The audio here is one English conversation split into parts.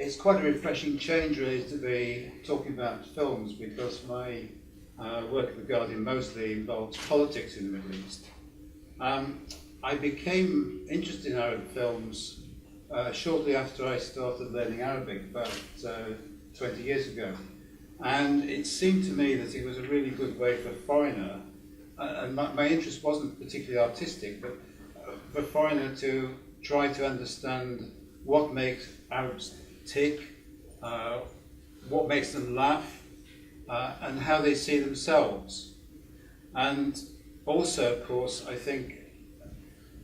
It's quite a refreshing change really to be talking about films, because my work at The Guardian mostly involves politics in the Middle East. I became interested in Arab films shortly after I started learning Arabic, about 20 years ago. And it seemed to me that it was a really good way for a foreigner, and my interest wasn't particularly artistic, but for a foreigner to try to understand what makes Arabs tick, what makes them laugh, and how they see themselves. And also, of course, I think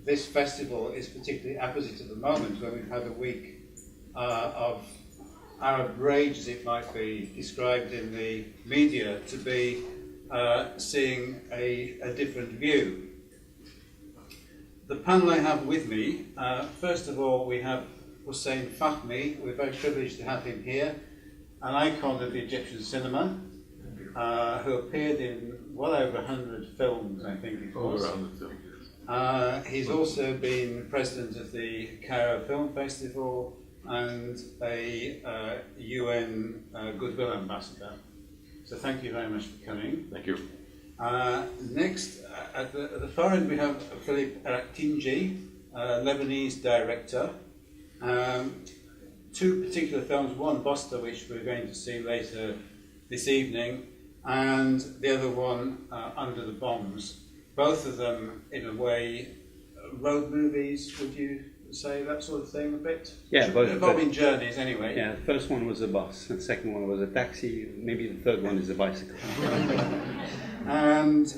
this festival is particularly apposite at the moment, when we've had a week of Arab rage, as it might be described in the media, to be seeing a different view. The panel I have with me, first of all, we have Hussein Fahmy. We're very privileged to have him here, an icon of the Egyptian cinema, who appeared in well over 100 films, I think it was. Over 100 films. He's also been president of the Cairo Film Festival and a UN Goodwill Ambassador. So thank you very much for coming. Thank you. Next, at the far end, we have Philippe Aractingi, Lebanese director. Two particular films, one Bosta, which we're going to see later this evening, and the other one, Under the Bombs. Both of them, in a way, road movies, would you say, that sort of thing a bit? Yeah, both involving journeys anyway. Yeah, the first one was a bus, and the second one was a taxi, maybe the third one is a bicycle. And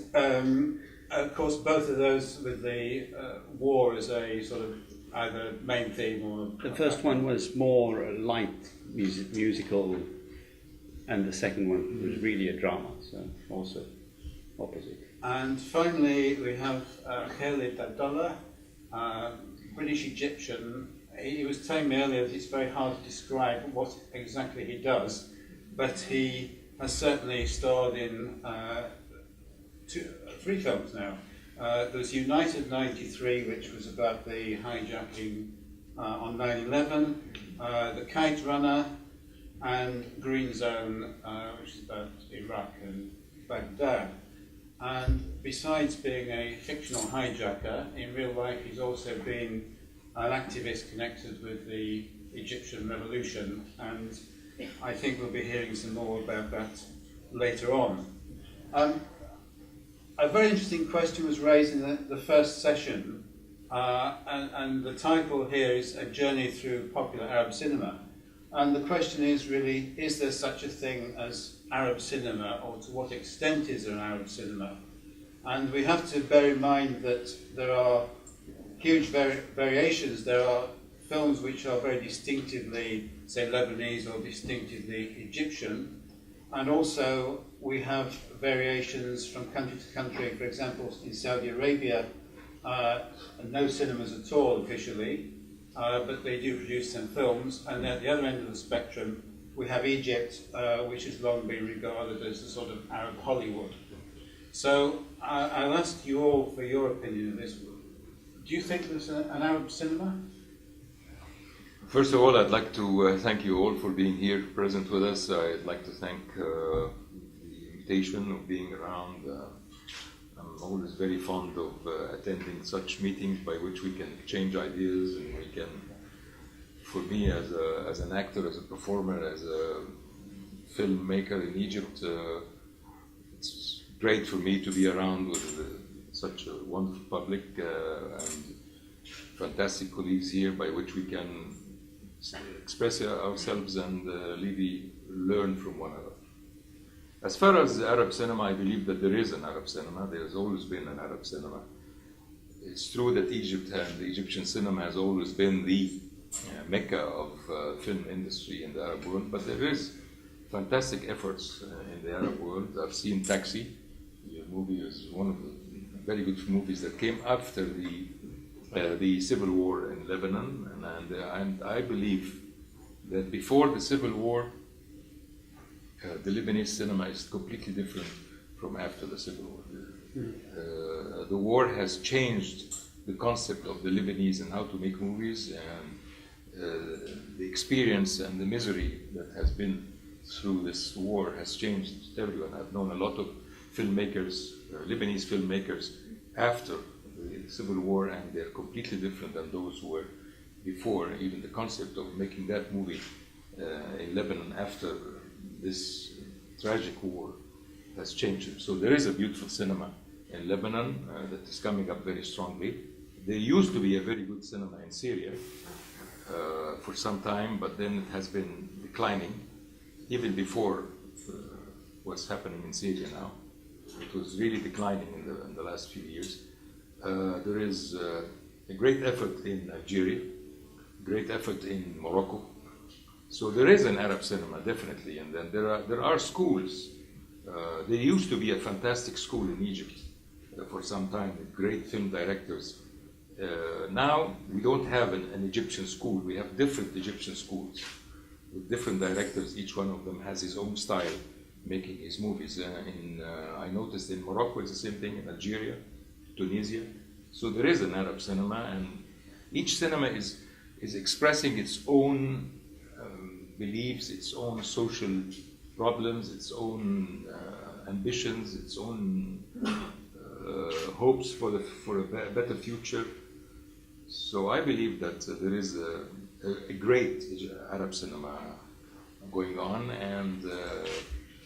of course, both of those with the war as a sort of either main theme or... The first one was more light musical, and the second one was really a drama, so also opposite. And finally, we have Khalid Abdalla, British Egyptian. He was telling me earlier that it's very hard to describe what exactly he does, but he has certainly starred in three films now. There was United 93, which was about the hijacking on 9/11, the Kite Runner, and Green Zone, which is about Iraq and Baghdad. And besides being a fictional hijacker, in real life he's also been an activist connected with the Egyptian revolution, and I think we'll be hearing some more about that later on. A very interesting question was raised in the first session, and the title here is A Journey Through Popular Arab Cinema. And the question is really, is there such a thing as Arab cinema, or to what extent is there an Arab cinema? And we have to bear in mind that there are huge variations. There are films which are very distinctively, say, Lebanese or distinctively Egyptian, and also we have variations from country to country. For example, in Saudi Arabia, no cinemas at all officially, but they do produce some films. And at the other end of the spectrum, we have Egypt, which has long been regarded as the sort of Arab Hollywood. So I'll ask you all for your opinion of this. Do you think there's an Arab cinema? First of all, I'd like to thank you all for being here present with us. I'd like to thank the invitation of being around. I'm always very fond of attending such meetings by which we can exchange ideas, and we can, for me as an actor, as a performer, as a filmmaker in Egypt, it's great for me to be around with such a wonderful public and fantastic colleagues here by which we can express ourselves and really learn from one another. As far as Arab cinema, I believe that there is an Arab cinema. There has always been an Arab cinema. It's true that Egypt and the Egyptian cinema has always been the mecca of film industry in the Arab world, but there is fantastic efforts in the Arab world. I've seen Taxi. The movie is one of the very good movies that came after the civil war in Lebanon, and I believe that before the civil war, the Lebanese cinema is completely different from after the civil war. The war has changed the concept of the Lebanese and how to make movies, and the experience and the misery that has been through this war has changed everyone. I've known a lot of filmmakers, Lebanese filmmakers, after the civil war, and they're completely different than those who were before. Even the concept of making that movie in Lebanon after this tragic war has changed. So there is a beautiful cinema in Lebanon that is coming up very strongly. There used to be a very good cinema in Syria for some time, but then it has been declining, even before what's happening in Syria now. It was really declining in the last few years. There is a great effort in Algeria, great effort in Morocco. So there is an Arab cinema, definitely, and then there are schools. There used to be a fantastic school in Egypt for some time with great film directors. Now we don't have an Egyptian school. We have different Egyptian schools with different directors. Each one of them has his own style making his movies. I noticed in Morocco it's the same thing, in Algeria, Tunisia. So there is an Arab cinema, and each cinema is expressing its own beliefs, its own social problems, its own ambitions, its own hopes for a better future. So I believe that there is a great Arab cinema going on, and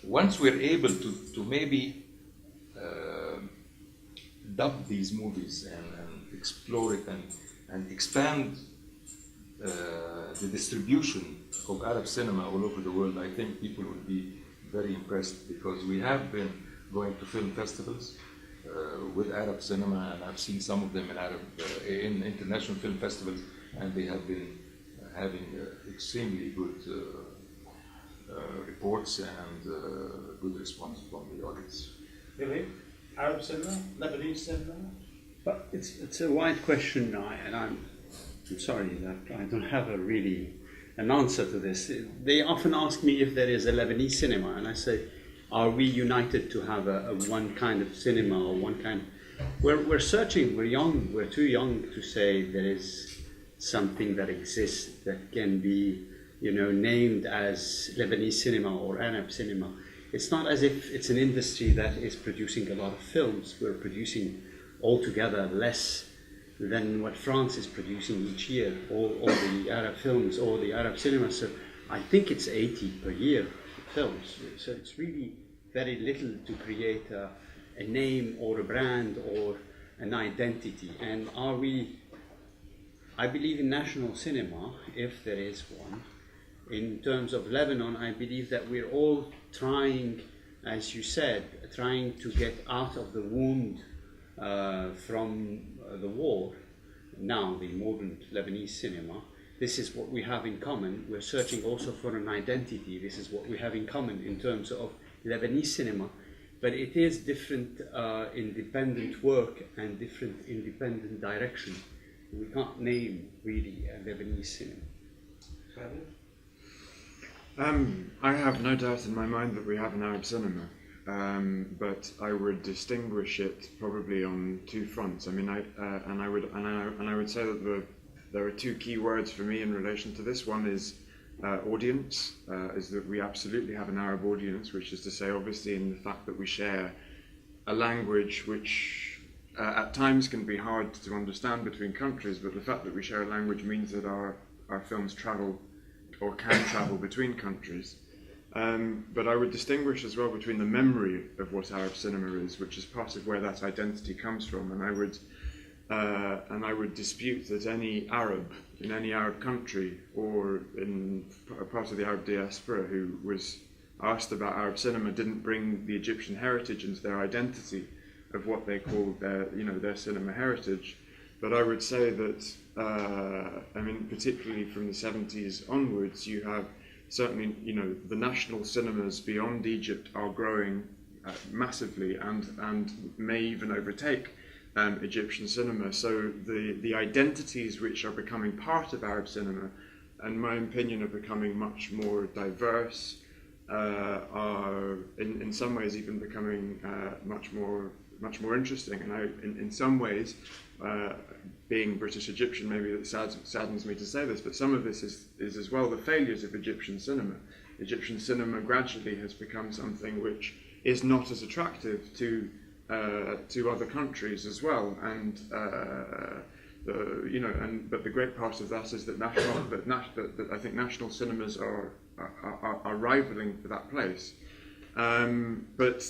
once we're able to maybe dub these movies and explore it and expand the distribution of Arab cinema all over the world, I think people would be very impressed, because we have been going to film festivals with Arab cinema, and I've seen some of them in international film festivals, and they have been having extremely good reports and good response from the audience. Philippe, Arab cinema, Lebanese cinema? But it's a wide question, and I'm sorry that I don't have an answer to this. They often ask me if there is a Lebanese cinema, and I say, are we united to have a one kind of cinema or one kind? We're searching. We're young. We're too young to say there is something that exists that can be, named as Lebanese cinema or Arab cinema. It's not as if it's an industry that is producing a lot of films. We're producing altogether less than what France is producing each year, all the Arab films, all the Arab cinema. So I think it's 80 per year films. So it's really very little to create a name or a brand or an identity. And I believe in national cinema, if there is one. In terms of Lebanon, I believe that we're all trying, as you said, trying to get out of the wound from the war. Now, the modern Lebanese cinema, this is what we have in common. We're searching also for an identity. This is what we have in common in terms of Lebanese cinema. But it is different independent work and different independent direction. We can't name really a Lebanese cinema. I have no doubt in my mind that we have an Arab cinema, but I would distinguish it probably on two fronts. I mean, I would say that there are two key words for me in relation to this. One is audience, is that we absolutely have an Arab audience, which is to say, obviously, in the fact that we share a language which at times can be hard to understand between countries, but the fact that we share a language means that our films travel or can travel between countries. But I would distinguish as well between the memory of what Arab cinema is, which is part of where that identity comes from, and I would dispute that any Arab in any Arab country or in a part of the Arab diaspora who was asked about Arab cinema didn't bring the Egyptian heritage into their identity of what they called their cinema heritage. But I would say that, particularly from the 70s onwards, you have certainly, the national cinemas beyond Egypt are growing massively and may even overtake Egyptian cinema. So the identities which are becoming part of Arab cinema, in my opinion, are becoming much more diverse, are in some ways even becoming much more interesting. And in some ways, being British Egyptian, maybe it saddens me to say this, but some of this is as well the failures of Egyptian cinema. Egyptian cinema gradually has become something which is not as attractive to other countries as well, and but the great part of that is that I think national cinemas are rivaling for that place. But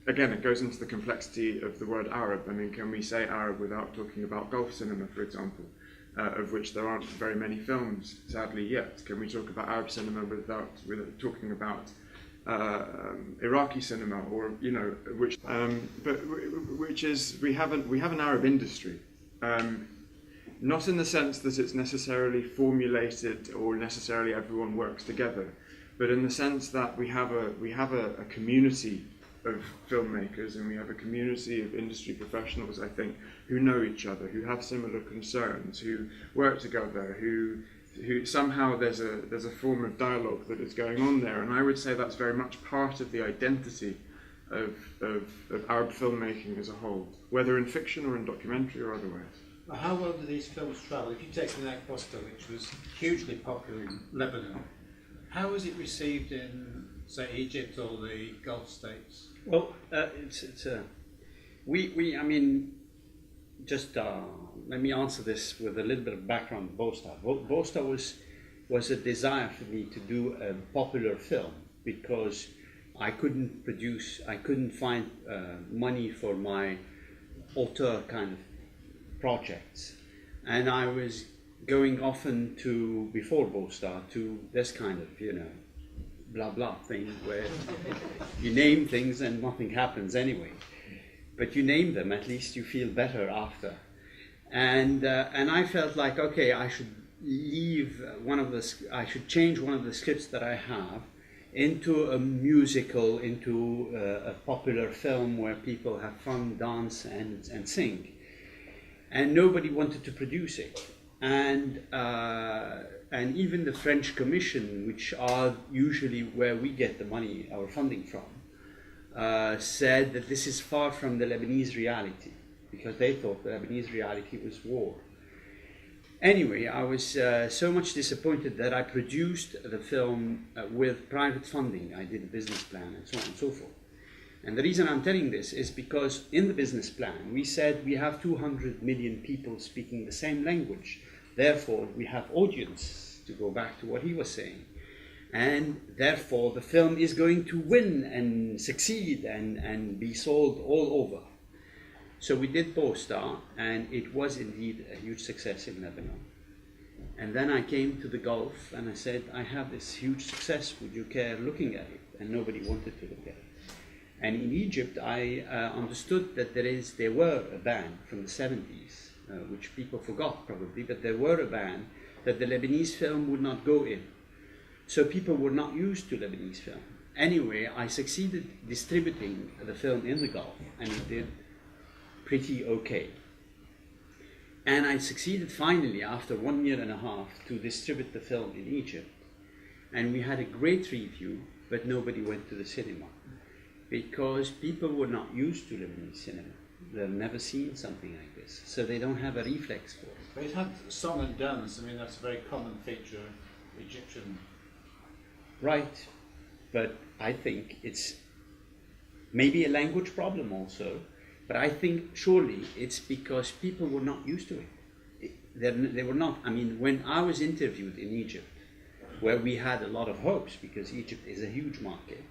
again, it goes into the complexity of the word Arab. I mean, can we say Arab without talking about Gulf cinema, for example, of which there aren't very many films, sadly, yet? Can we talk about Arab cinema without talking about Iraqi cinema, or which is we have an Arab industry, not in the sense that it's necessarily formulated or necessarily everyone works together, but in the sense that we have a community of filmmakers, and we have a community of industry professionals, I think, who know each other, who have similar concerns, who work together, who somehow there's a form of dialogue that is going on there, and I would say that's very much part of the identity of Arab filmmaking as a whole, whether in fiction or in documentary or otherwise. How well do these films travel? If you take Bosta, which was hugely popular in Lebanon, how was it received in, say, Egypt or the Gulf states? Well, let me answer this with a little bit of background on Bosta. Bosta was a desire for me to do a popular film because I couldn't find money for my auteur kind of projects, and I was going often before Bosta to this kind of blah blah thing where you name things and nothing happens anyway, but you name them, at least you feel better after. And I felt like, okay, I should I should change one of the scripts that I have into a musical, into a popular film where people have fun, dance, and sing. And nobody wanted to produce it. And even the French Commission, which are usually where we get the money, our funding from, said that this is far from the Lebanese reality, because they thought the Lebanese reality was war. Anyway, I was so much disappointed that I produced the film with private funding. I did a business plan and so on and so forth. And the reason I'm telling this is because in the business plan, we said we have 200 million people speaking the same language. Therefore, we have audience, to go back to what he was saying. And therefore, the film is going to win and succeed and be sold all over. So we did Bosta, and it was indeed a huge success in Lebanon. And then I came to the Gulf, and I said, I have this huge success, would you care looking at it? And nobody wanted to look at it. And in Egypt, I understood that there were a ban from the 70s, which people forgot probably, but there were a ban that the Lebanese film would not go in. So people were not used to Lebanese film. Anyway, I succeeded distributing the film in the Gulf, and it did pretty okay. And I succeeded finally, after 1.5 years, to distribute the film in Egypt. And we had a great review, but nobody went to the cinema, because people were not used to Lebanese cinema. They've never seen something like this, so they don't have a reflex for it. But it had song and dance. I mean, that's a very common feature of Egyptian. Right, but I think it's maybe a language problem also, but I think surely it's because people were not used to it. They were not. I mean, when I was interviewed in Egypt, where we had a lot of hopes because Egypt is a huge market,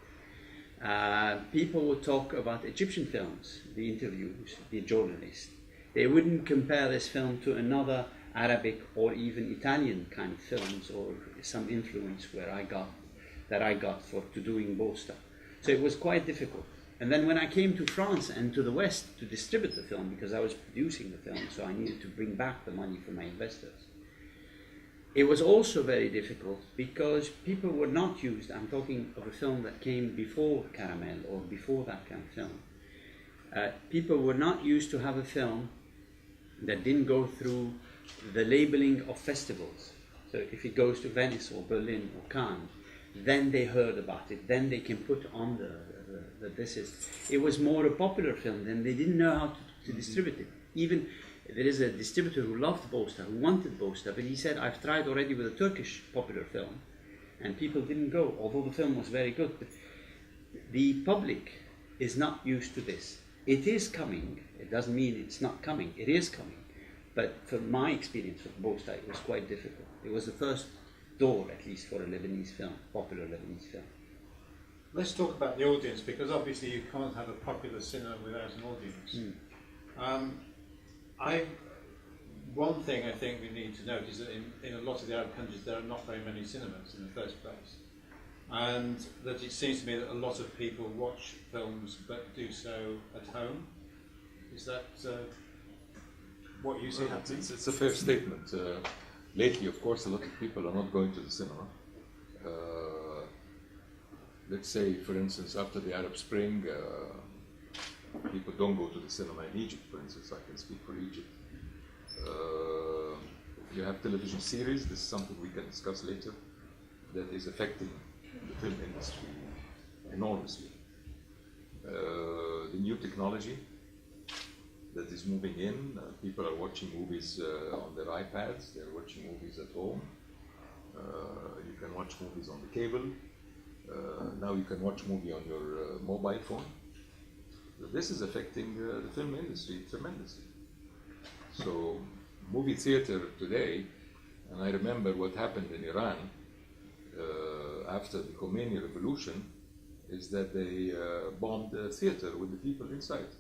people would talk about Egyptian films, the interviews, the journalists. They wouldn't compare this film to another Arabic or even Italian kind of films, or some influence I got to doing Bosta. So it was quite difficult. And then when I came to France and to the West to distribute the film, because I was producing the film, so I needed to bring back the money from my investors, it was also very difficult because people were not used. I'm talking of a film that came before Caramel or before that kind of film. People were not used to have a film that didn't go through the labeling of festivals. So if it goes to Venice or Berlin or Cannes, then they heard about it. Then they can put on that this is. It was more a popular film. Then they didn't know how to distribute it. Even There is a distributor who loved Bosta, who wanted Bosta, but he said, I've tried already with a Turkish popular film, and people didn't go, although the film was very good. But the public is not used to this. It is coming. It doesn't mean it's not coming. It is coming. But from my experience with Bosta, it was quite difficult. It was the first door, at least, for a Lebanese film, popular Lebanese film. Let's talk about the audience, because obviously you can't have a popular cinema without an audience. One thing I think we need to note is that in a lot of the Arab countries there are not very many cinemas in the first place, and that it seems to me that a lot of people watch films but do so at home. Is that what you see happening? It's a fair statement. Lately, of course, a lot of people are not going to the cinema. Let's say, for instance, after the Arab Spring, people don't go to the cinema in Egypt, for instance. I can speak for Egypt. You have television series, this is something we can discuss later, that is affecting the film industry enormously. The new technology that is moving in, people are watching movies on their iPads, they're watching movies at home. You can watch movies on the cable. Now you can watch movie on your mobile phone. This is affecting the film industry tremendously. So, movie theater today, and I remember what happened in Iran after the Khomeini revolution, is that they bombed the theater with the people inside.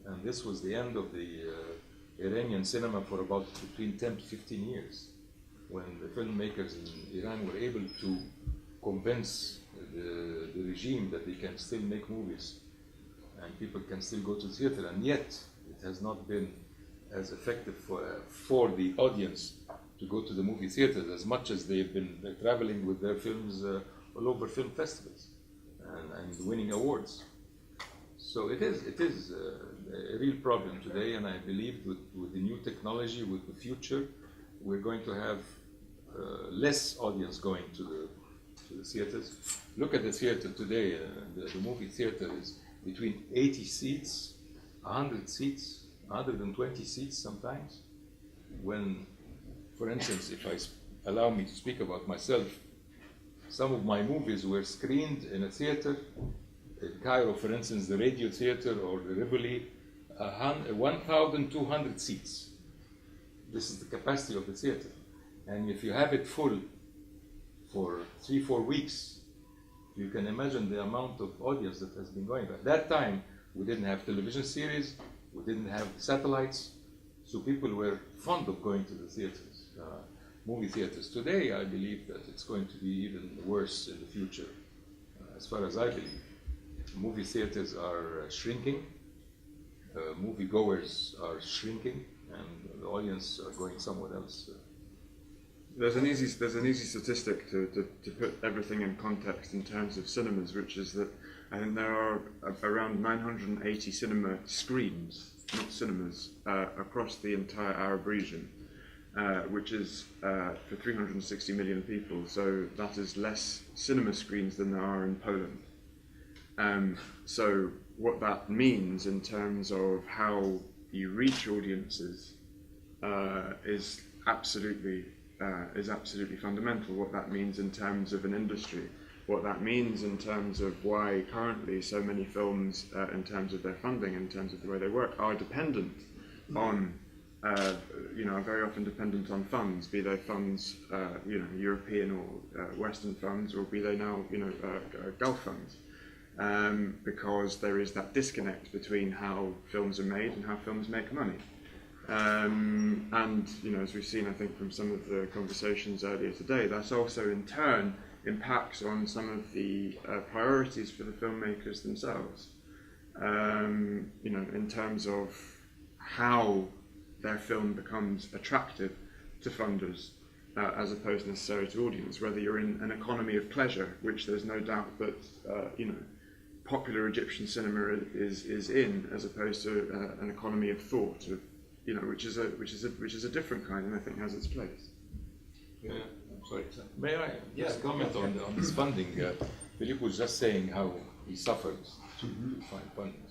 And this was the end of the Iranian cinema for about between 10 to 15 years, when the filmmakers in Iran were able to convince the regime that they can still make movies and people can still go to the theater, and yet it has not been as effective for the audience to go to the movie theaters as much as they've been traveling with their films all over film festivals and winning awards. So it is a real problem today, and I believe with the new technology, with the future, we're going to have less audience going to the theaters. Look at the theater today. The movie theater is between 80 seats, 100 seats, 120 seats sometimes. When, for instance, if allow me to speak about myself, some of my movies were screened in a theater in Cairo, for instance, the Radio Theater or the Rivoli, 1,200 seats. This is the capacity of the theater. And if you have it full for 3-4 weeks, you can imagine the amount of audience that has been going. At that time, we didn't have television series, we didn't have satellites, so people were fond of going to the theaters, movie theaters. Today, I believe that it's going to be even worse in the future, as far as I believe. Movie theaters are shrinking, moviegoers are shrinking, and the audience are going somewhere else. There's an easy statistic to put everything in context in terms of cinemas, which is that I think there are around 980 cinema screens, not cinemas, across the entire Arab region, which is for 360 million people. So that is less cinema screens than there are in Poland. So what that means in terms of how you reach audiences is absolutely fundamental. What that means in terms of an industry, what that means in terms of why currently so many films, in terms of their funding, in terms of the way they work, are dependent on, are very often dependent on funds, be they funds, European or Western funds, or be they now, Gulf funds. Because there is that disconnect between how films are made and how films make money. And as we've seen, I think, from some of the conversations earlier today, that also in turn impacts on some of the priorities for the filmmakers themselves. In terms of how their film becomes attractive to funders, as opposed necessarily to audience. Whether you're in an economy of pleasure, which there's no doubt that popular Egyptian cinema is in, as opposed to an economy of thought, which is a different kind, and I think has its place. Yeah, I'm sorry. May I just comment on this funding? Philippe was just saying how he suffered to find funding.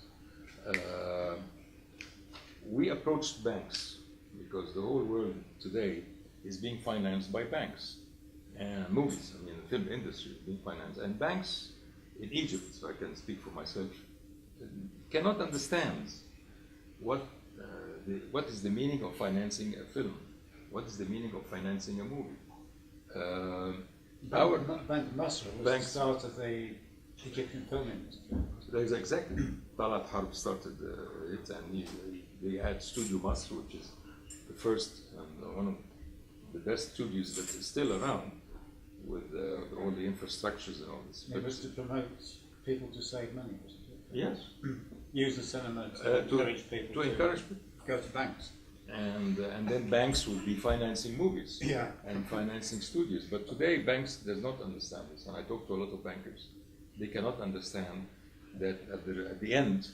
We approached banks because the whole world today is being financed by banks and movies. I mean, the film industry is being financed, and banks in Egypt, so I can speak for myself, cannot understand what is the meaning of financing a film, what is the meaning of financing a movie. Bank Masr was the start of the Egyptian film industry. That is exactly. Talat Harb started it, and they had Studio Masr, which is the first and one of the best studios that is still around, with all the infrastructures and all this. It was to promote people to save money, wasn't it? Yes. Use the cinema to encourage people to go to banks. And then banks would be financing movies and financing studios. But today banks does not understand this. And I talk to a lot of bankers. They cannot understand that at the end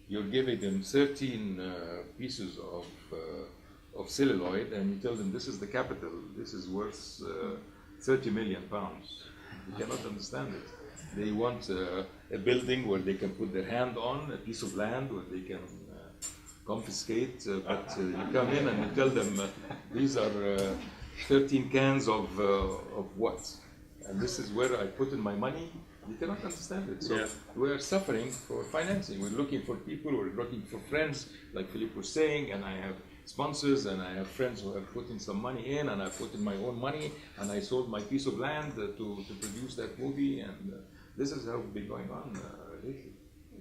you're giving them 13 pieces of celluloid, and you tell them this is the capital. This is worth 30 million pounds. They cannot understand it. They want a building where they can put their hand on, a piece of land where they can confiscate, but you come in and you tell them these are 13 cans of what? And this is where I put in my money. You cannot understand it. So we are suffering for financing. We're looking for people, we're looking for friends, like Philippe was saying, and I have sponsors, and I have friends who have put in some money in, and I put in my own money, and I sold my piece of land to produce that movie, and this is how it's been going on lately.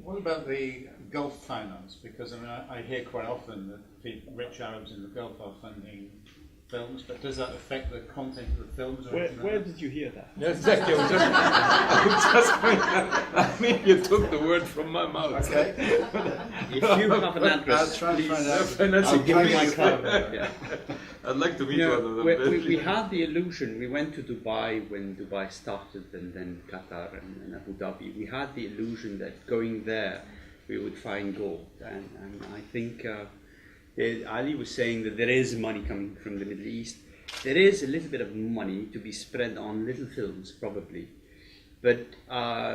What about the Gulf finance? Because I mean, I hear quite often that rich Arabs in the Gulf are funding films, but does that affect the content of the films? Or Where did you hear that? Yes, exactly. I mean, you took the word from my mouth. Okay. If you have an address, please, I'll give me my card. I'd like to meet one of them. We had the illusion, we went to Dubai when Dubai started, and then Qatar and Abu Dhabi. We had the illusion that going there we would find gold, and I think Ali was saying that there is money coming from the Middle East. There is a little bit of money to be spread on little films, probably. But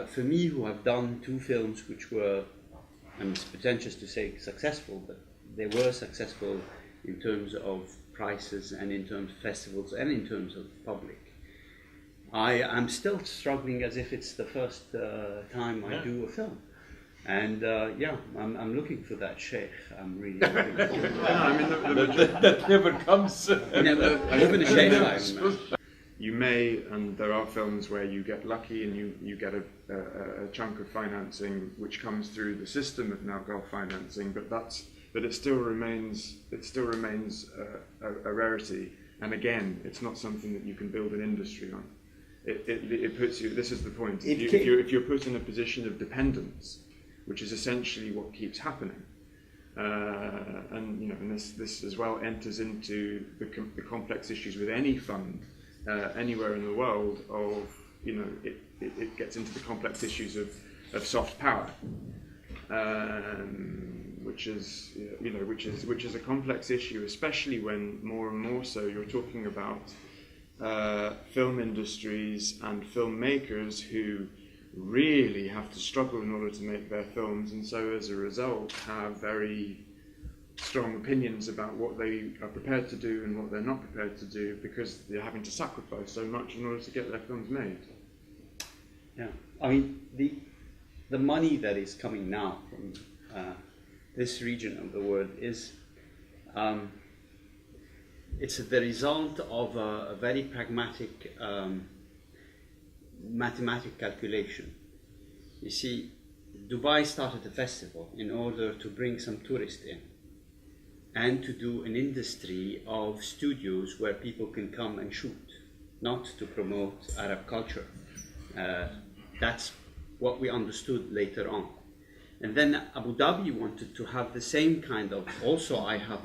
for me, who have done 2 films which were, and it's pretentious to say successful, but they were successful in terms of prices and in terms of festivals and in terms of public. I'm still struggling as if it's the first time I do a film. And I'm looking for that sheikh. I'm really looking for it. That never comes. Never, even a sheikh. You may, and there are films where you get lucky and you get a chunk of financing which comes through the system of now Gulf financing, but it still remains a rarity. And again, it's not something that you can build an industry on. It puts you. This is the point. If you're put in a position of dependence, which is essentially what keeps happening, and this as well enters into the complex issues with any fund anywhere in the world. It gets into the complex issues of soft power, which is a complex issue, especially when more and more so you're talking about film industries and filmmakers who really have to struggle in order to make their films, and so as a result have very strong opinions about what they are prepared to do and what they're not prepared to do, because they're having to sacrifice so much in order to get their films made. Yeah, I mean the money that is coming now from this region of the world is it's the result of a very pragmatic mathematic calculation. You see, Dubai started a festival in order to bring some tourists in and to do an industry of studios where people can come and shoot, not to promote Arab culture. That's what we understood later on. And then Abu Dhabi wanted to have the same kind of, also I have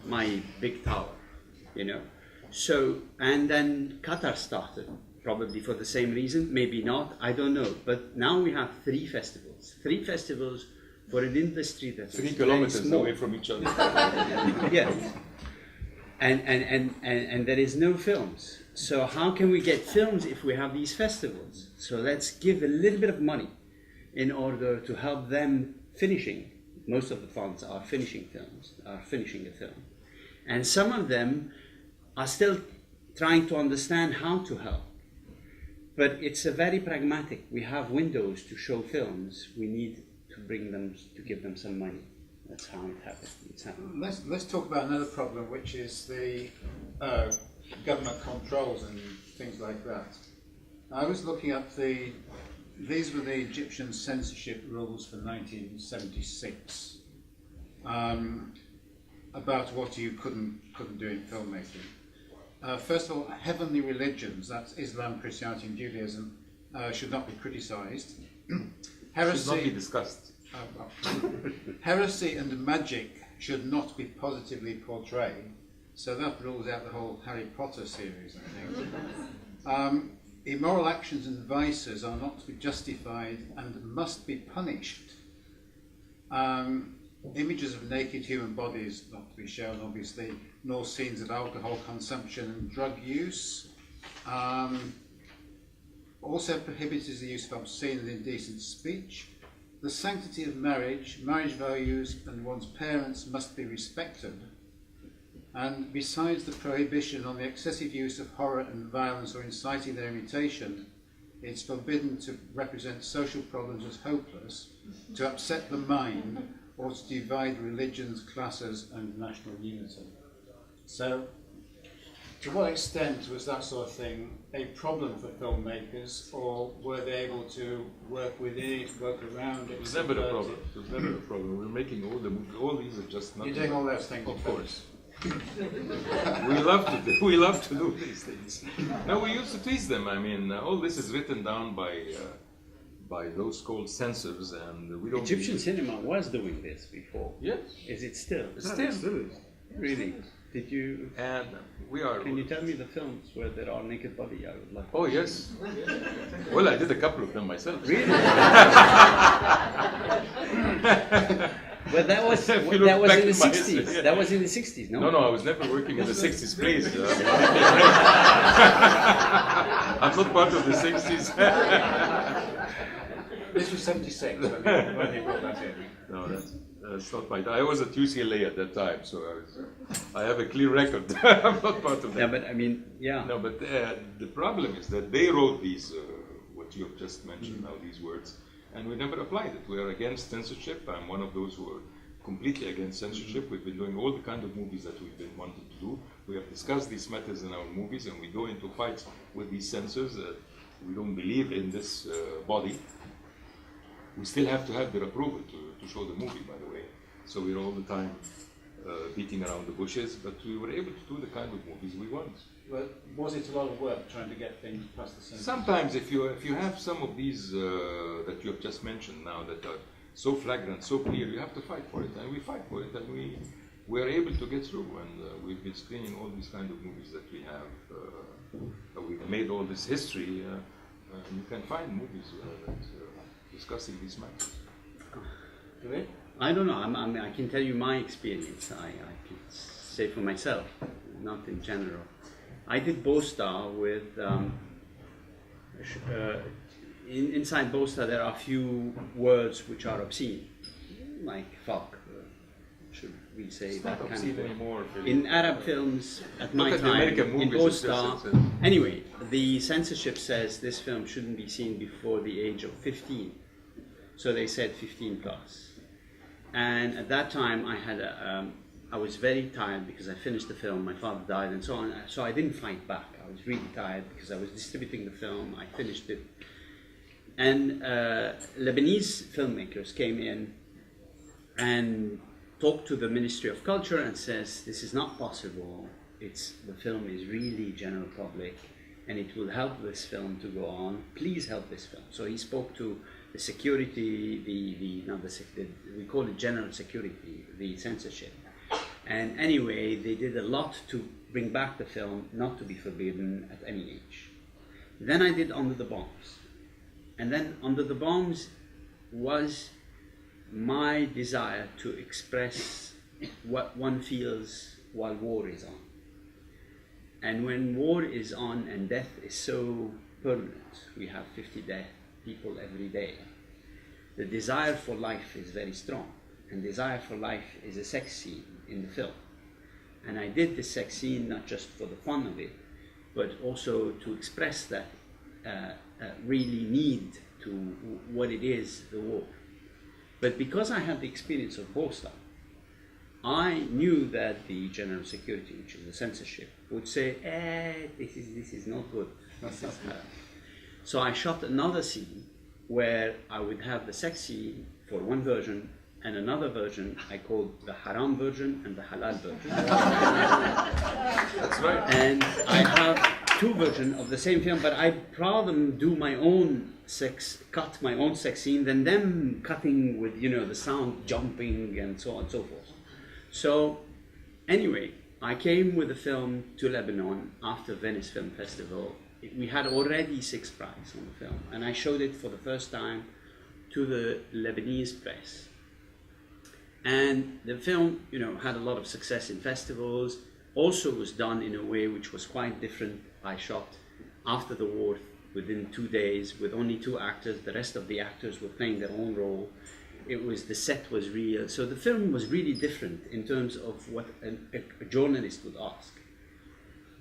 my big tower, So, and then Qatar started, probably for the same reason, maybe not, I don't know. But now we have 3 festivals for an industry that's 3 kilometers away from each other. Yes. And there is no films. So how can we get films if we have these festivals? So let's give a little bit of money in order to help them finishing. Most of the funds are finishing films, are finishing a film. And some of them are still trying to understand how to help. But it's a very pragmatic. We have windows to show films. We need to bring them, to give them some money. That's how it happened. It's happened. Let's talk about another problem, which is the government controls and things like that. I was looking up these were the Egyptian censorship rules for 1976 about what you couldn't do in filmmaking. First of all, heavenly religions, that's Islam, Christianity and Judaism, should not be criticised. Heresy, Should not be discussed. Heresy and magic should not be positively portrayed. So that rules out the whole Harry Potter series, I think. Immoral actions and vices are not to be justified and must be punished. Images of naked human bodies not to be shown, obviously, nor scenes of alcohol consumption and drug use. Also prohibits the use of obscene and indecent speech. The sanctity of marriage, marriage values and one's parents must be respected. And besides the prohibition on the excessive use of horror and violence or inciting their imitation, it's forbidden to represent social problems as hopeless, to upset the mind, or to divide religions, classes and national unity. So, to what extent was that sort of thing a problem for filmmakers, or were they able to work within it, work around it? It was never a problem. It was never a problem. We're making all the movies. All these are just not. You're doing all those things, of course. we love to do these things. No, we used to tease them. I mean, all this is written down by those called censors, and we don't. Egyptian cinema was doing this before. Yes. Is it still? Still. Really? Did you? And we are. Can you tell me the films where there are naked body? I would like. Oh yes. Well, I did a couple of them myself. Really? Well, that was in the '60s. Yeah. That was in the '60s, no? No, I was never working in the '60s, please. I'm not part of the '60s. This was 76 when they brought that in. No, that's not my time. I was at UCLA at that time, so I have a clear record. I'm not part of that. Yeah, but I mean, yeah. No, but the problem is that they wrote these, what you have just mentioned now, these words, and we never applied it. We are against censorship. I'm one of those who are completely against censorship. We've been doing all the kind of movies that we've been wanting to do. We have discussed these matters in our movies, and we go into fights with these censors. We don't believe in this body. We still have to have their approval to show the movie, by the way. So we're all the time beating around the bushes, but we were able to do the kind of movies we want. Well, was it a lot of work trying to get things past the censor? Sometimes, if you have some of these that you have just mentioned now that are so flagrant, so clear, you have to fight for it, and we fight for it, and we are able to get through. And we've been screening all these kind of movies that we have. We've made all this history, and you can find movies that discussing these matters. Philippe? I don't know. I can tell you my experience. I can say for myself, not in general. I did Bosta with. Inside Bosta, there are a few words which are obscene, like fuck. Should we say It's that not kind obscene of word? anymore. In Arab films, at my Look at the time, American in movies, Bosta. Anyway, the censorship says this film shouldn't be seen before the age of 15. So they said 15 plus. And at that time, I was very tired because I finished the film, my father died and so on. So I didn't fight back. I was really tired because I was distributing the film, I finished it. And Lebanese filmmakers came in and talked to the Ministry of Culture and says, this is not possible. The film is really general public and it will help this film to go on. Please help this film. So he spoke to the security, we call it general security, the censorship. And anyway, they did a lot to bring back the film not to be forbidden at any age. Then I did Under the Bombs. And then Under the Bombs was my desire to express what one feels while war is on. And when war is on and death is so permanent, we have 50 people every day, the desire for life is very strong. And desire for life is a sex scene in the film. And I did this sex scene not just for the fun of it, but also to express that really need to what it is, the war. But because I had the experience of Bosta, I knew that the general security, which is the censorship, would say, this is not good. So I shot another scene where I would have the sex scene for one version and another version I called the haram version and the halal version. That's right. And I have two versions of the same film, but I'd rather do my own cut my own sex scene than them cutting with, you know, the sound jumping and so on and so forth. So anyway, I came with the film to Lebanon after Venice Film Festival. We had already 6 prizes on the film, and I showed it for the first time to the Lebanese press. And the film, you know, had a lot of success in festivals. Also was done in a way which was quite different. I shot after the war within 2 days with only 2 actors. The rest of the actors were playing their own role. The set was real. So the film was really different in terms of what a journalist would ask.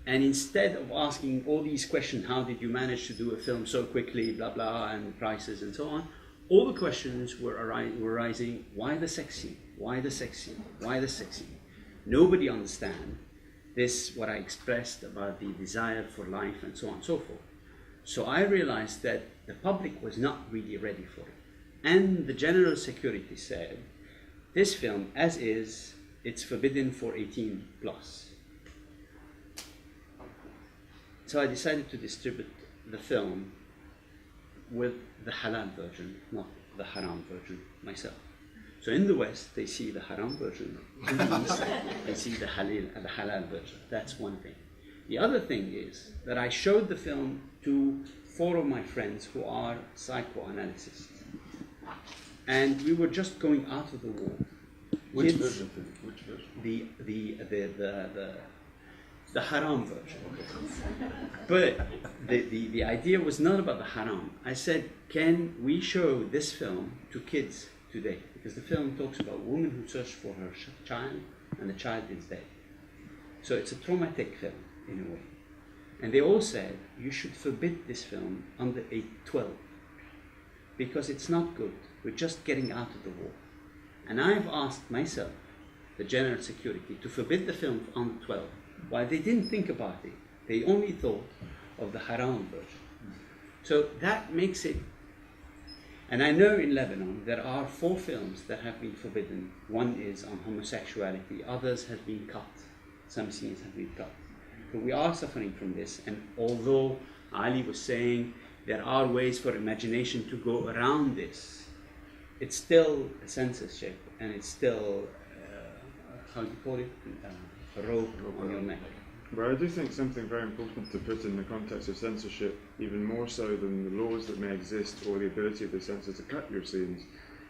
And instead of asking all these questions, how did you manage to do a film so quickly, blah, blah, and prices and so on, all the questions were arising, why the sex scene? Why the sex scene? Why the sex scene? Nobody understands this, what I expressed about the desire for life and so on and so forth. So I realized that the public was not really ready for it. And the general security said, this film, as is, it's forbidden for 18 plus. So I decided to distribute the film with the halal version, not the haram version myself. So in the West, they see the haram version. In the East, they see the halal version. That's one thing. The other thing is that I showed the film to 4 of my friends who are psychoanalysts. And we were just going out of the war. Which version? Which version? The haram version. But the idea was not about the haram. I said, can we show this film to kids today? Because the film talks about a woman who searched for her child and the child is dead. So it's a traumatic film in a way. And they all said, you should forbid this film under 12 because it's not good. We're just getting out of the war. And I've asked myself, the general security, to forbid the film under 12. While they didn't think about it, they only thought of the haram version. So that makes it, and I know in Lebanon there are 4 films that have been forbidden. One is on homosexuality, others have been cut. Some scenes have been cut. So we are suffering from this, and although Ali was saying there are ways for imagination to go around this, it's still a censorship, and it's still, how do you call it? A rope on your neck. Well, I do think something very important to put in the context of censorship, even more so than the laws that may exist or the ability of the censor to cut your scenes,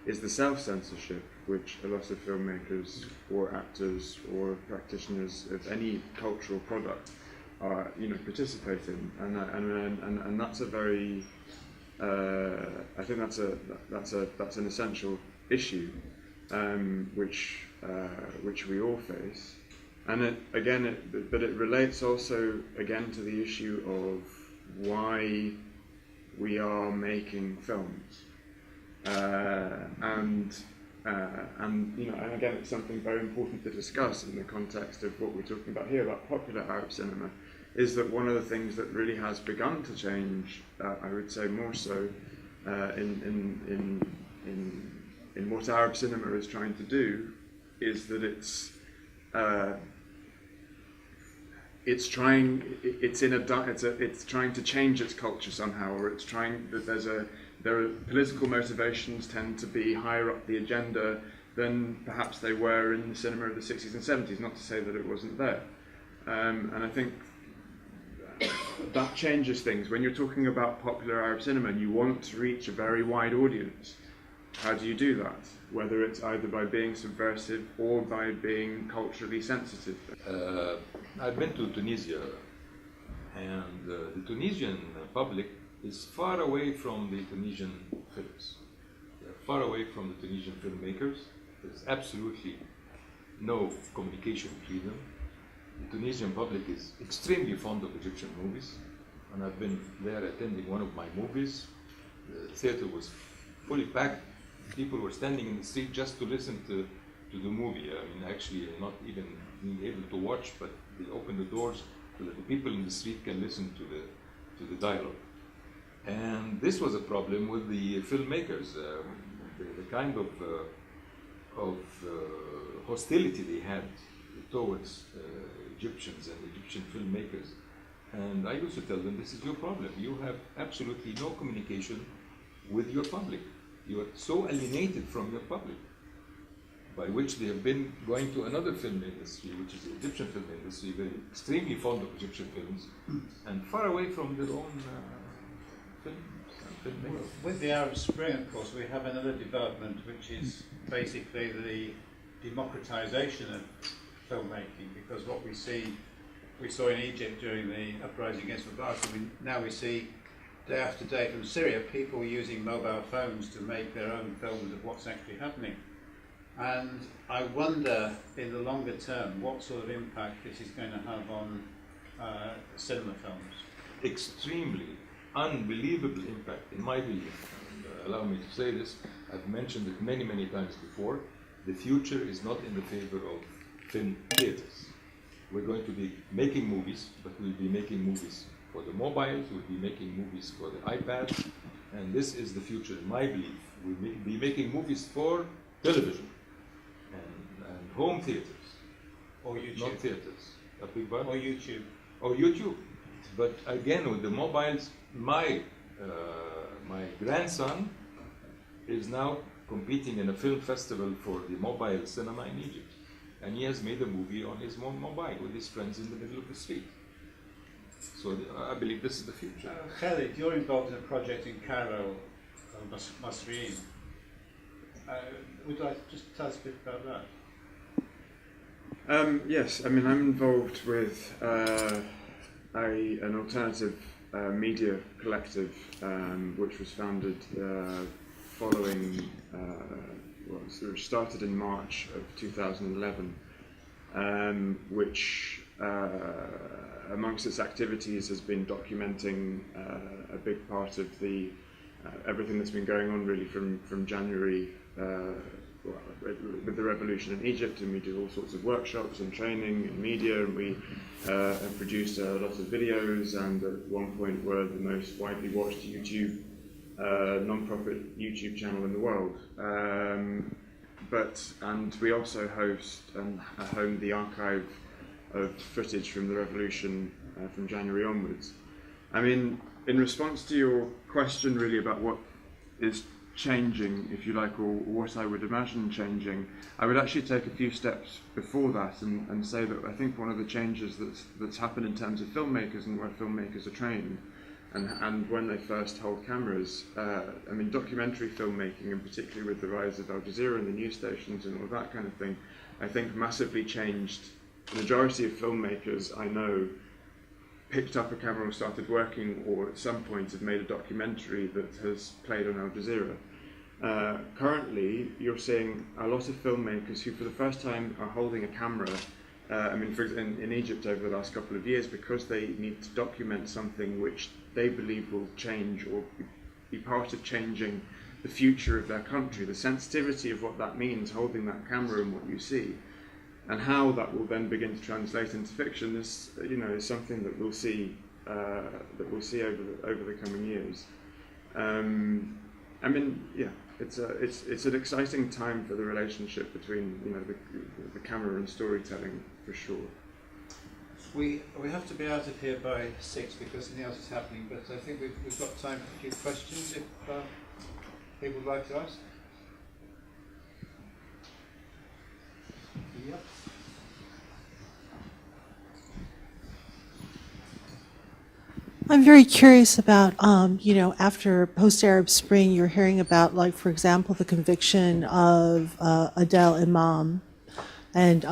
is the self-censorship, which a lot of filmmakers or actors or practitioners of any cultural product are, participate in, and that's a very, I think that's an essential issue, which we all face. And but it relates also again to the issue of why we are making films, and again it's something very important to discuss in the context of what we're talking about here about popular Arab cinema, is that one of the things that really has begun to change, I would say more so, in what Arab cinema is trying to do, is that it's trying to change its culture somehow, or it's trying that there are political motivations tend to be higher up the agenda than perhaps they were in the cinema of the 60s and 70s. Not to say that it wasn't there, and I think that changes things when you're talking about popular Arab cinema and you want to reach a very wide audience. How do you do that? Whether it's either by being subversive or by being culturally sensitive. I've been to Tunisia, and the Tunisian public is far away from the Tunisian films. They're far away from the Tunisian filmmakers. There's absolutely no communication between them. the Tunisian public is extremely fond of Egyptian movies, and I've been there attending one of my movies. The theater was fully packed. People were standing in the street just to listen to the movie. I mean, actually not even being able to watch, but they open the doors so that the people in the street can listen to the dialogue. And this was a problem with the filmmakers. The kind of hostility they had towards Egyptians and Egyptian filmmakers. And I used to tell them, this is your problem. You have absolutely no communication with your public. You are so alienated from your public, by which they have been going to another film industry, which is the Egyptian film industry, very extremely fond of Egyptian films, and far away from their own films and filmmakers. With the Arab Spring, of course, we have another development, which is basically the democratization of filmmaking, because what we saw in Egypt during the uprising against Mubarak, now we see day after day from Syria, people using mobile phones to make their own films of what's actually happening. And I wonder, in the longer term, what sort of impact this is going to have on cinema films. Extremely, unbelievable impact, in my belief. And, allow me to say this, I've mentioned it many, many times before. The future is not in the favor of film theaters. We're going to be making movies, but we'll be making movies for the mobiles, we'll be making movies for the iPad, and this is the future, in my belief. We'll be making movies for television and home theaters. Or YouTube. Not theaters. A big one. Or YouTube. Or YouTube. But again, with the mobiles, my grandson is now competing in a film festival for the mobile cinema in Egypt. And he has made a movie on his own mobile with his friends in the middle of the street. So I believe this is the future. Khalid, you're involved in a project in Cairo, Masriin. Would you like to just tell us a bit about that? Yes, I mean, I'm involved with an alternative media collective which was founded following, it started in March of 2011, which amongst its activities has been documenting a big part of the everything that's been going on really from January with the revolution in Egypt, and we do all sorts of workshops and training in media, and we have produced a lot of videos, and at one point we're the most widely watched YouTube non-profit YouTube channel in the world. And we also host and home the archive of footage from the revolution from January onwards. I mean, in response to your question really about what is changing, if you like, or what I would imagine changing, I would actually take a few steps before that and say that I think one of the changes that's happened in terms of filmmakers and where filmmakers are trained and when they first hold cameras, I mean, documentary filmmaking, and particularly with the rise of Al Jazeera and the news stations and all that kind of thing, I think massively changed. The majority of filmmakers I know picked up a camera and started working, or at some point have made a documentary that has played on Al Jazeera. Currently, you're seeing a lot of filmmakers who for the first time are holding a camera. I mean, in Egypt over the last couple of years, because they need to document something which they believe will change or be part of changing the future of their country, the sensitivity of what that means, holding that camera and what you see, and how that will then begin to translate into fiction. This, you know, is something that we'll see over the coming years. I mean, yeah, it's an exciting time for the relationship between, you know, the camera and storytelling, for sure. We have to be out of here by 6 because something else is happening, but I think we've got time for a few questions if people would like to ask. Yep. I'm very curious about, you know, after post-Arab Spring, you're hearing about, like, for example, the conviction of Adel Imam and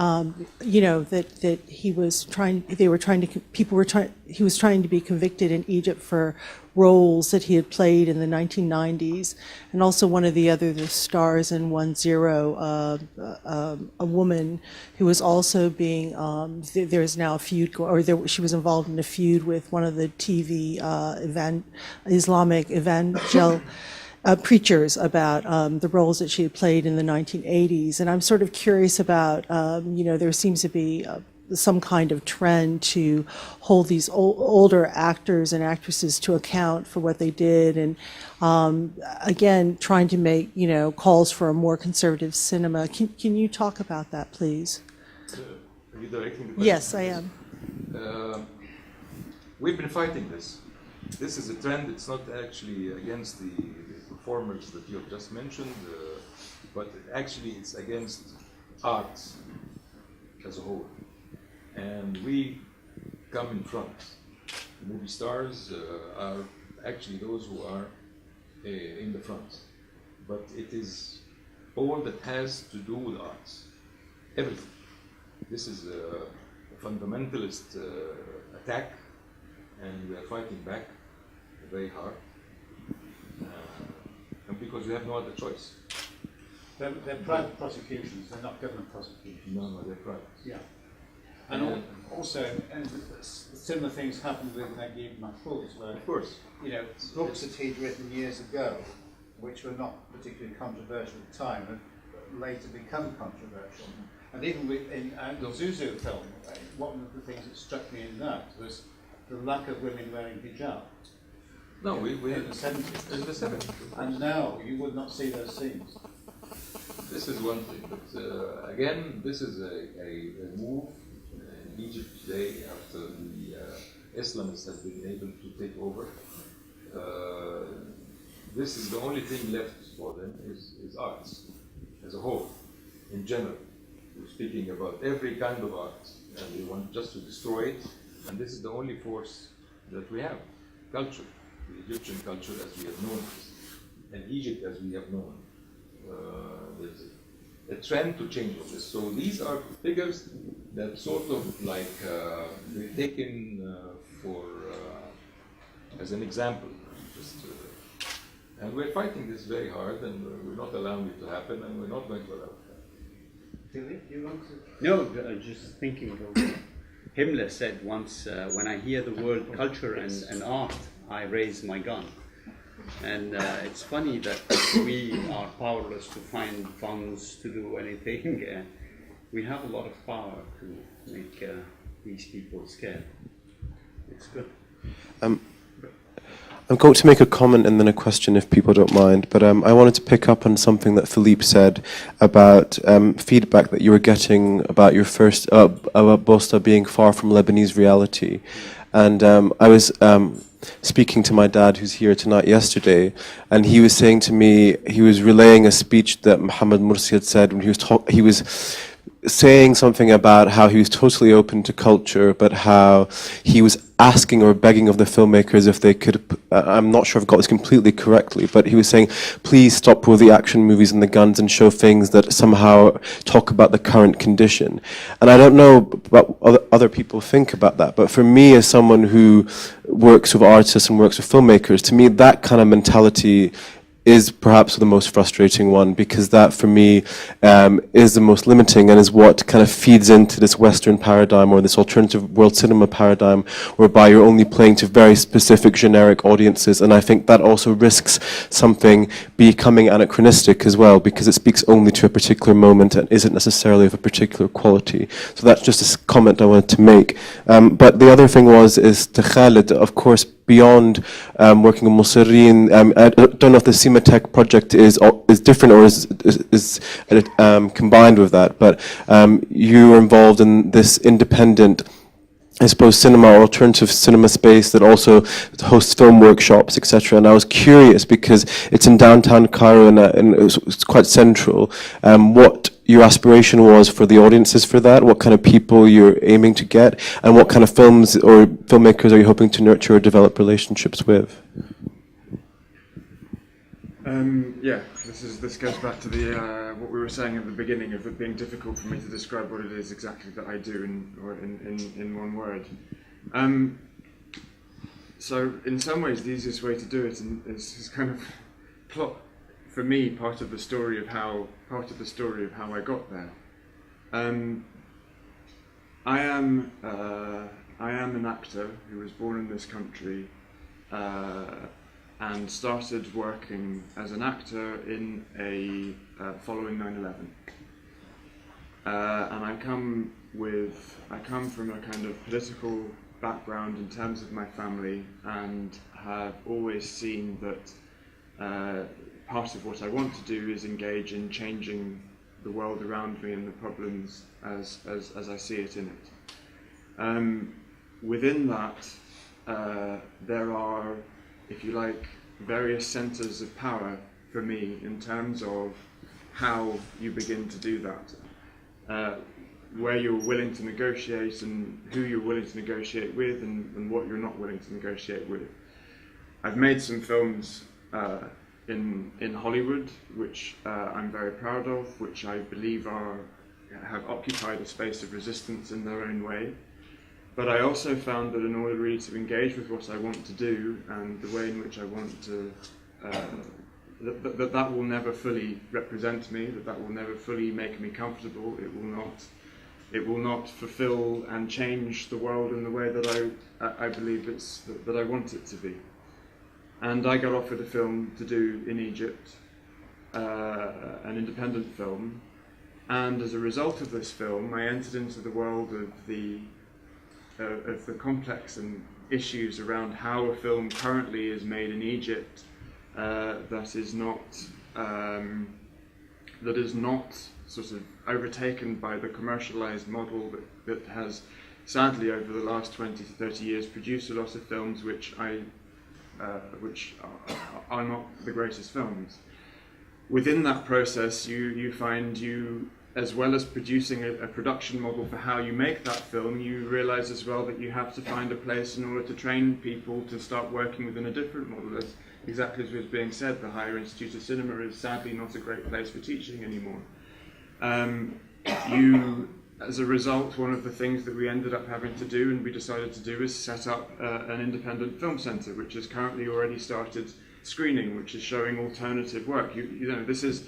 you know that he was trying. They were trying to. People were trying. He was trying to be convicted in Egypt for roles that he had played in the 1990s, and also one of the stars in 1-0, a woman who was also being. There's now a feud, she was involved in a feud with one of the TV Islamic evangel. Preachers about the roles that she had played in the 1980s. And I'm sort of curious about, you know, there seems to be some kind of trend to hold these older actors and actresses to account for what they did. And again, trying to make, you know, calls for a more conservative cinema. Can you talk about that, please? Are you directing the question? Yes, I am. We've been fighting this. This is a trend. It's not actually against the performers that you have just mentioned, but actually it's against arts as a whole. And we come in front. The movie stars are actually those who are in the front. But it is all that has to do with arts. Everything. This is a fundamentalist attack, and we are fighting back very hard. And because we have no other choice. They're private prosecutions, they're not government prosecutions. No, they're private. Yeah. And also, and similar things happened with Naguib Mahfouz, where, Of course. you know, books that he'd written years ago, which were not particularly controversial at the time, have later become controversial. And even in the Zouzou film, one of the things that struck me in that was the lack of women wearing hijab. No, we in had the 70s. in the 70s. And now you would not see those scenes. This is one thing, but again, this is a move in Egypt today after the Islamists have been able to take over. This is the only thing left for them is arts as a whole, in general. We're speaking about every kind of art, and we want just to destroy it. And this is the only force that we have: culture, the Egyptian culture as we have known it, and Egypt as we have known. There's a trend to change all this. So these are figures that sort of like we're taken for as an example. And we're fighting this very hard, and we're not allowing it to happen, and we're not going to allow it to happen. Philippe, you want to? No, just thinking of Himmler said once, when I hear the word culture and art, I raise my gun. And it's funny that we are powerless to find funds to do anything. We have a lot of power to make these people scared. It's good. I'm going to make a comment and then a question if people don't mind, but I wanted to pick up on something that Philippe said about feedback that you were getting about your first, about Bosta being far from Lebanese reality. And I was speaking to my dad who's here tonight yesterday, and he was saying to me, he was relaying a speech that Mohammed Mursi had said when he was saying something about how he was totally open to culture, but how he was asking or begging of the filmmakers if they could, I'm not sure I've got this completely correctly, but he was saying, please stop with the action movies and the guns and show things that somehow talk about the current condition. And I don't know what other people think about that, but for me as someone who works with artists and works with filmmakers, to me that kind of mentality is perhaps the most frustrating one, because that for me is the most limiting and is what kind of feeds into this Western paradigm or this alternative world cinema paradigm whereby you're only playing to very specific generic audiences. And I think that also risks something becoming anachronistic as well, because it speaks only to a particular moment and isn't necessarily of a particular quality. So that's just a comment I wanted to make. But the other thing is to Khalid, of course, beyond working on Musirreen, I don't know if the Cinematech project is different or is combined with that, but you are involved in this independent, I suppose, cinema or alternative cinema space that also hosts film workshops, etc. And I was curious because it's in downtown Cairo and it's quite central. What your aspiration was for the audiences for that, what kind of people you're aiming to get, and what kind of films or filmmakers are you hoping to nurture or develop relationships with? Yeah, this goes back to the what we were saying at the beginning of it being difficult for me to describe what it is exactly that I do in one word. So in some ways, the easiest way to do it is kind of plot for me part of the story of how I got there. I am an actor who was born in this country. And started working as an actor in following 9/11. And I come from a kind of political background in terms of my family, and have always seen that part of what I want to do is engage in changing the world around me and the problems as I see it in it. Within that, there are, if you like, various centres of power for me in terms of how you begin to do that. Where you're willing to negotiate and who you're willing to negotiate with and what you're not willing to negotiate with. I've made some films in Hollywood, which I'm very proud of, which I believe have occupied a space of resistance in their own way. But I also found that in order really to engage with what I want to do and the way in which I want to, that will never fully represent me, that will never fully make me comfortable. It will not fulfill and change the world in the way that I believe that I want it to be. And I got offered a film to do in Egypt, an independent film, and as a result of this film, I entered into the world of the complex and issues around how a film currently is made in Egypt that is not sort of overtaken by the commercialized model that has sadly over the last 20 to 30 years produced a lot of films which are not the greatest films. Within that process, you find as well as producing a production model for how you make that film, you realize as well that you have to find a place in order to train people to start working within a different model. Exactly as was being said, the Higher Institute of Cinema is sadly not a great place for teaching anymore. As a result, one of the things that we ended up having to do and we decided to do is set up an independent film centre, which has currently already started screening, which is showing alternative work. This is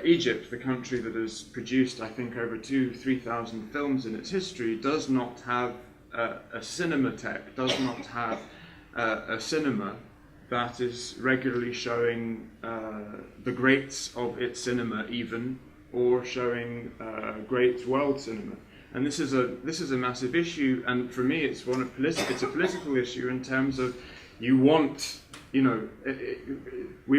Egypt, the country that has produced, I think, over 2,000-3,000 films in its history, does not have a cinematheque, does not have a cinema that is regularly showing the greats of its cinema even, or showing great world cinema. And this is a massive issue, and for me it's a political issue in terms of we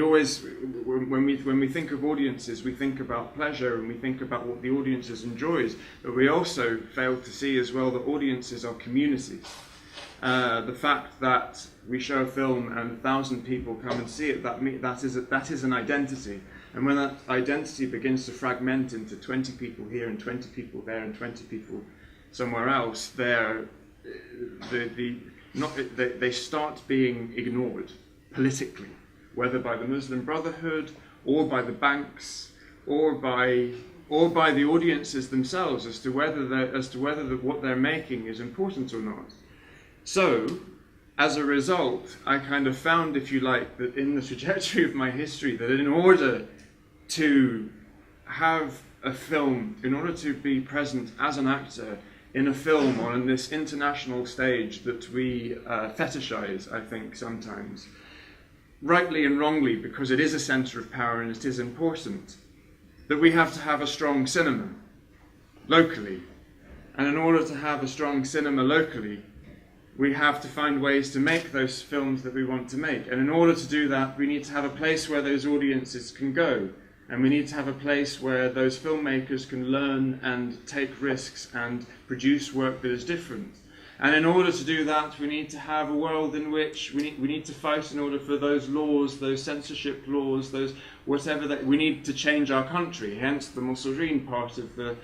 always, when we think of audiences, we think about pleasure and we think about what the audiences enjoys, but we also fail to see as well that audiences are communities. The fact that we show a film and 1,000 people come and see it, that is an identity. And when that identity begins to fragment into 20 people here and 20 people there and 20 people somewhere else, they start being ignored politically, whether by the Muslim Brotherhood or by the banks or by the audiences themselves as to whether what they're making is important or not. So, as a result, I kind of found, if you like, that in the trajectory of my history, that in order to have a film, in order to be present as an actor in a film on this international stage that we fetishize, I think, sometimes, rightly and wrongly, because it is a centre of power and it is important, that we have to have a strong cinema locally. And in order to have a strong cinema locally, we have to find ways to make those films that we want to make. And in order to do that, we need to have a place where those audiences can go. And we need to have a place where those filmmakers can learn and take risks and produce work that is different. And in order to do that, we need to have a world in which we need to fight in order for those laws, those censorship laws, those whatever that we need to change our country. Hence the Mussolini part of the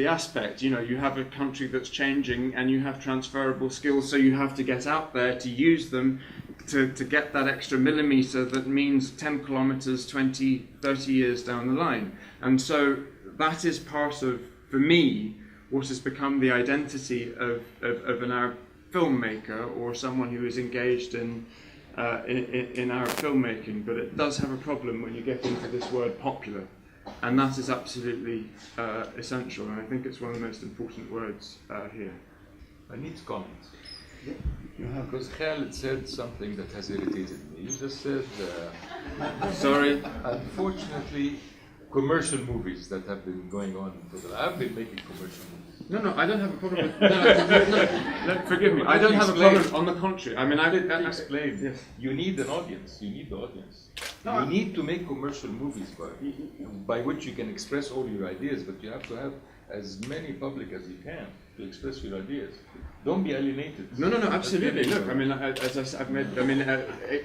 aspect. You have a country that's changing and you have transferable skills, so you have to get out there to use them, to get that extra millimeter that means 10 kilometers 20, 30 years down the line. And so that is part of, for me, what has become the identity of an Arab filmmaker or someone who is engaged in our filmmaking. But it does have a problem when you get into this word popular, and that is absolutely essential, and I think it's one of the most important words here. I need to comment. Because Khalid said something that has irritated me. You just said, Sorry. Unfortunately, commercial movies that have been going on for I've been making commercial movies. No, I don't have a problem with no, forgive me. I don't have a problem. On the contrary, I mean, I did explain. Yes. You need an audience. You need the audience. You need to make commercial movies by which you can express all your ideas, but you have to have as many public as you can to express your ideas. Don't be alienated. No, absolutely. Look, I mean, as I said,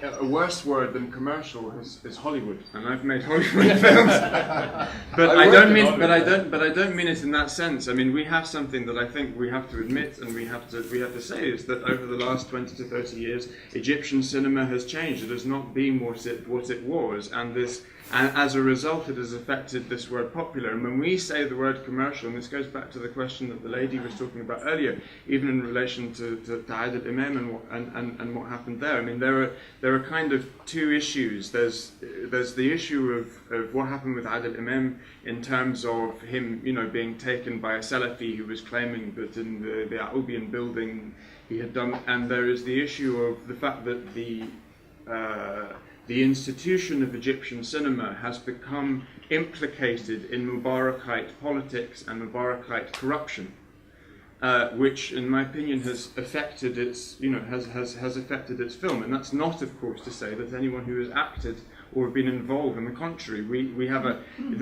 a worse word than commercial is Hollywood, and I've made Hollywood films. But I don't mean it in that sense. I mean, we have something that I think we have to admit, and we have to say is that over the last 20 to 30 years, Egyptian cinema has changed. It has not been what it was, and as a result, it has affected this word popular. And when we say the word commercial, and this goes back to the question that the lady was talking about earlier, even in relation to Adil Imam and what happened there. I mean, there are kind of two issues. There's the issue of what happened with Adil Imam in terms of him, being taken by a Salafi who was claiming that in the Aoubian building he had done, and there is the issue of the fact that the institution of Egyptian cinema has become implicated in Mubarakite politics and Mubarakite corruption, which, in my opinion, has affected its, has affected its film. And that's not, of course, to say that anyone who has acted or been involved. On the contrary, we have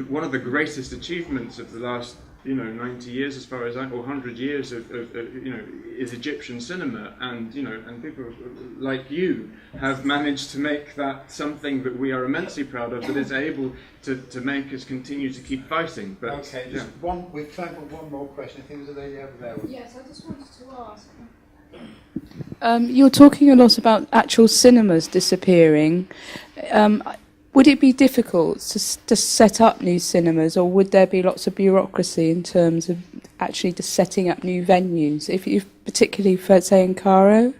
one of the greatest achievements of the last 90 years, as far as or 100 years of is Egyptian cinema, and people like you have managed to make that something that we are immensely proud of, that is able to make us continue to keep fighting. But okay, just one. We've time for one more question. I think there's a lady over there. Yes, I just wanted to ask. You're talking a lot about actual cinemas disappearing. Would it be difficult to set up new cinemas, or would there be lots of bureaucracy in terms of actually just setting up new venues, particularly for, say, in Cairo?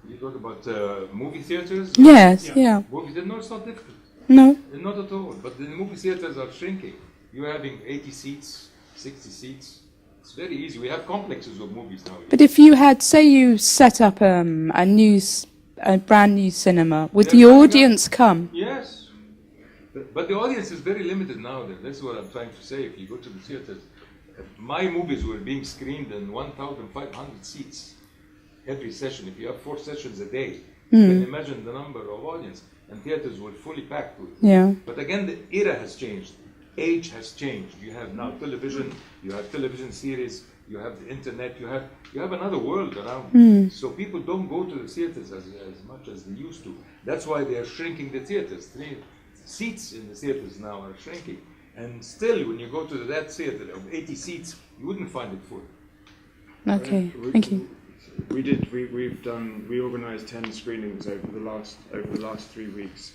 You talk about movie theaters? Yes, yeah. No, it's not difficult. No? Not at all. But the movie theaters are shrinking. You're having 80 seats, 60 seats. It's very easy. We have complexes of movies now. But if you had, say you set up a brand new cinema, would the audience come? Yes. But the audience is very limited now. That's what I'm trying to say. If you go to the theaters, my movies were being screened in 1,500 seats every session. If you have 4 sessions a day, you can imagine the number of audience. And theaters were fully packed with. Yeah. But again, the era has changed. Age has changed. You have now television. You have television series. You have the internet. You have another world around. So people don't go to the theaters as much as they used to. That's why they are shrinking the theaters. Seats in the theaters now are shrinking. And still, when you go to that theater of 80 seats, you wouldn't find it full. Okay, thank you. We organised 10 screenings over the last 3 weeks.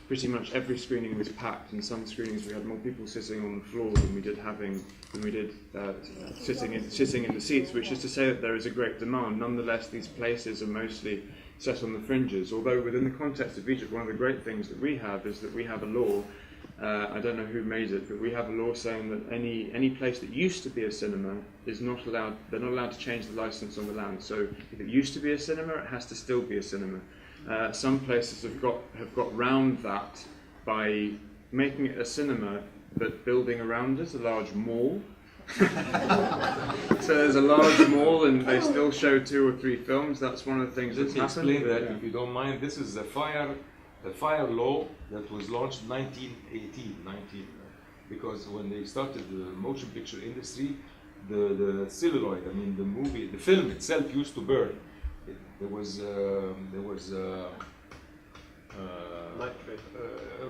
Pretty much every screening was packed. In some screenings, we had more people sitting on the floor than we did sitting in the seats. Which is to say that there is a great demand. Nonetheless, these places are mostly set on the fringes. Although within the context of Egypt, one of the great things that we have is that we have a law. I don't know who made it, but we have a law saying that any place that used to be a cinema is not allowed. They're not allowed to change the license on the land. So if it used to be a cinema, it has to still be a cinema. Some places have got round that by making it a cinema, but building around it a large mall. So there's a large mall, and they still show 2 or 3 films. That's one of the things that's happened. Explain that, if you don't mind. This is the fire law that was launched in 1918, because when they started the motion picture industry, the celluloid, the film itself used to burn. There was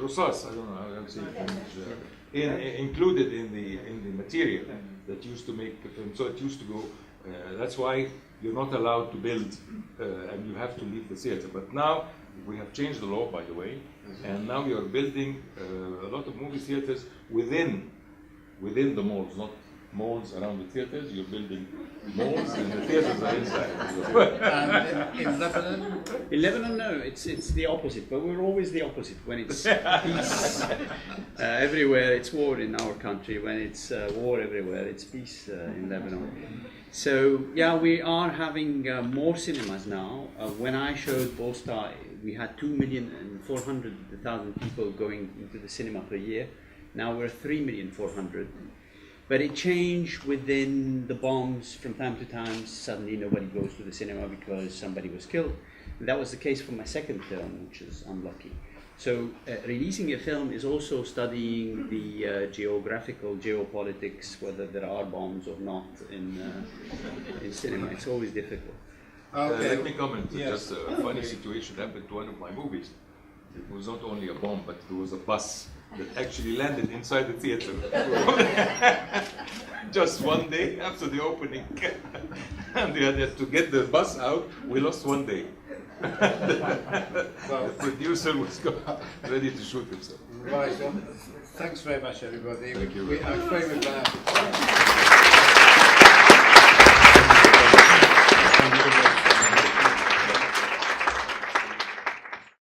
Rusas, I don't know how to say it, included in the material that used to make the film. So it used to go That's why you're not allowed to build, and you have to leave the theater. But now we have changed the law, by the way, and now you're building a lot of movie theaters within the malls, not malls around the theaters. You're building malls, and the theaters are inside. And in Lebanon? In Lebanon, no, it's the opposite. But we're always the opposite. When it's peace everywhere, it's war in our country. When it's war everywhere, it's peace in Lebanon. So yeah, we are having more cinemas now. When I showed Bosta, we had 2,400,000 people going into the cinema per year. Now we're 3,400,000. But it changed within the bombs from time to time. Suddenly nobody goes to the cinema because somebody was killed. And that was the case for my second film, which is unlucky. So releasing a film is also studying the geopolitics, whether there are bombs or not in cinema. It's always difficult. Okay. Let me comment. Yes. Just a funny situation happened to one of my movies. It was not only a bomb, but there was a bus that actually landed inside the theater. Just one day after the opening. And they had to get the bus out. We lost one day. Well, the producer was ready to shoot himself. right. Well, thanks very much, everybody. Thank you. I'm afraid we've run out of time.